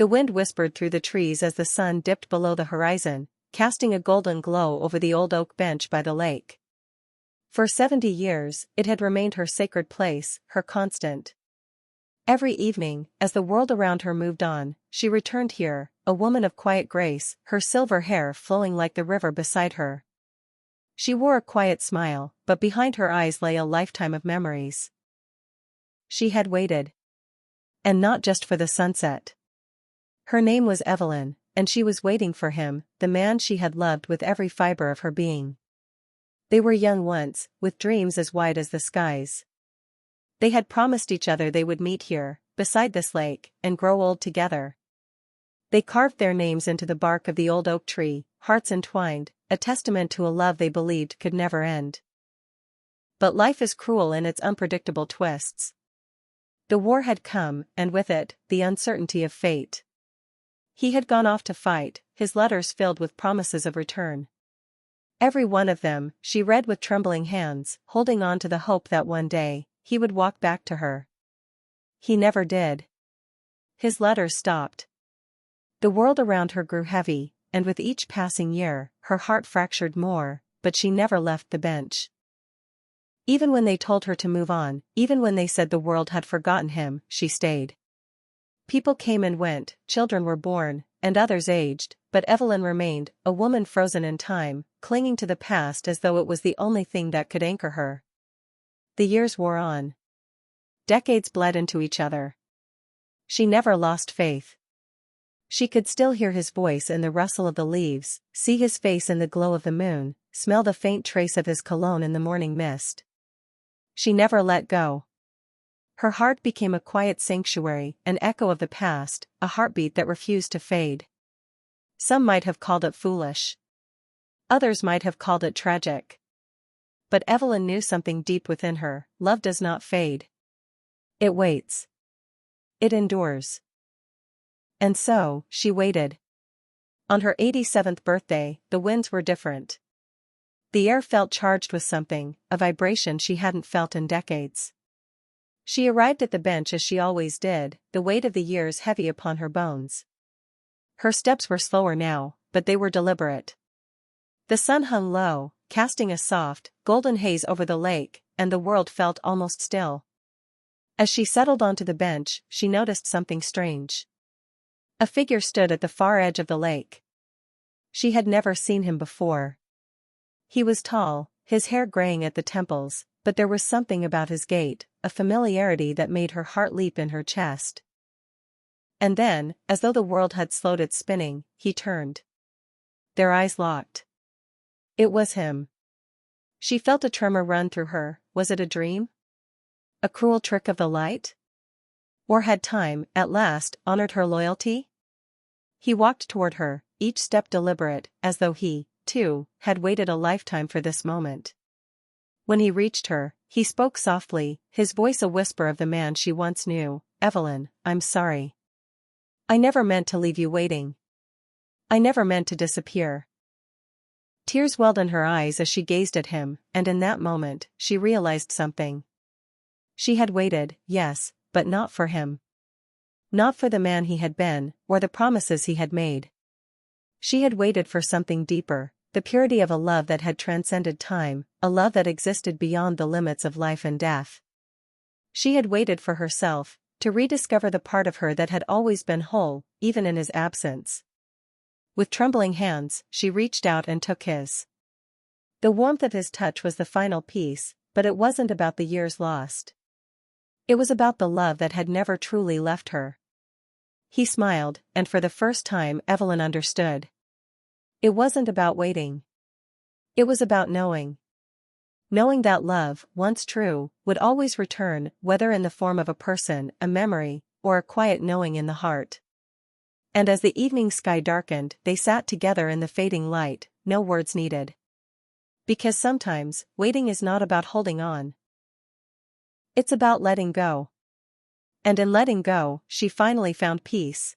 The wind whispered through the trees as the sun dipped below the horizon, casting a golden glow over the old oak bench by the lake. For 70 years, it had remained her sacred place, her constant. Every evening, as the world around her moved on, she returned here, a woman of quiet grace, her silver hair flowing like the river beside her. She wore a quiet smile, but behind her eyes lay a lifetime of memories. She had waited. And not just for the sunset. Her name was Evelyn, and she was waiting for him, the man she had loved with every fiber of her being. They were young once, with dreams as wide as the skies. They had promised each other they would meet here, beside this lake, and grow old together. They carved their names into the bark of the old oak tree, hearts entwined, a testament to a love they believed could never end. But life is cruel in its unpredictable twists. The war had come, and with it, the uncertainty of fate. He had gone off to fight, his letters filled with promises of return. Every one of them, she read with trembling hands, holding on to the hope that one day, he would walk back to her. He never did. His letters stopped. The world around her grew heavy, and with each passing year, her heart fractured more, but she never left the bench. Even when they told her to move on, even when they said the world had forgotten him, she stayed. People came and went, children were born, and others aged, but Evelyn remained, a woman frozen in time, clinging to the past as though it was the only thing that could anchor her. The years wore on. Decades bled into each other. She never lost faith. She could still hear his voice in the rustle of the leaves, see his face in the glow of the moon, smell the faint trace of his cologne in the morning mist. She never let go. Her heart became a quiet sanctuary, an echo of the past, a heartbeat that refused to fade. Some might have called it foolish. Others might have called it tragic. But Evelyn knew something deep within her: love does not fade. It waits. It endures. And so, she waited. On her 87th birthday, the winds were different. The air felt charged with something, a vibration she hadn't felt in decades. She arrived at the bench as she always did, the weight of the years heavy upon her bones. Her steps were slower now, but they were deliberate. The sun hung low, casting a soft, golden haze over the lake, and the world felt almost still. As she settled onto the bench, she noticed something strange. A figure stood at the far edge of the lake. She had never seen him before. He was tall, his hair graying at the temples, but there was something about his gait, a familiarity that made her heart leap in her chest. And then, as though the world had slowed its spinning, he turned. Their eyes locked. It was him. She felt a tremor run through her. Was it a dream? A cruel trick of the light? Or had time, at last, honored her loyalty? He walked toward her, each step deliberate, as though he, too, had waited a lifetime for this moment. When he reached her, he spoke softly, his voice a whisper of the man she once knew. "Evelyn, I'm sorry. I never meant to leave you waiting. I never meant to disappear." Tears welled in her eyes as she gazed at him, and in that moment, she realized something. She had waited, yes, but not for him. Not for the man he had been, or the promises he had made. She had waited for something deeper, the purity of a love that had transcended time, a love that existed beyond the limits of life and death. She had waited for herself, to rediscover the part of her that had always been whole, even in his absence. With trembling hands, she reached out and took his. The warmth of his touch was the final piece, but it wasn't about the years lost. It was about the love that had never truly left her. He smiled, and for the first time Evelyn understood. It wasn't about waiting. It was about knowing. Knowing that love, once true, would always return, whether in the form of a person, a memory, or a quiet knowing in the heart. And as the evening sky darkened, they sat together in the fading light, no words needed. Because sometimes, waiting is not about holding on. It's about letting go. And in letting go, she finally found peace.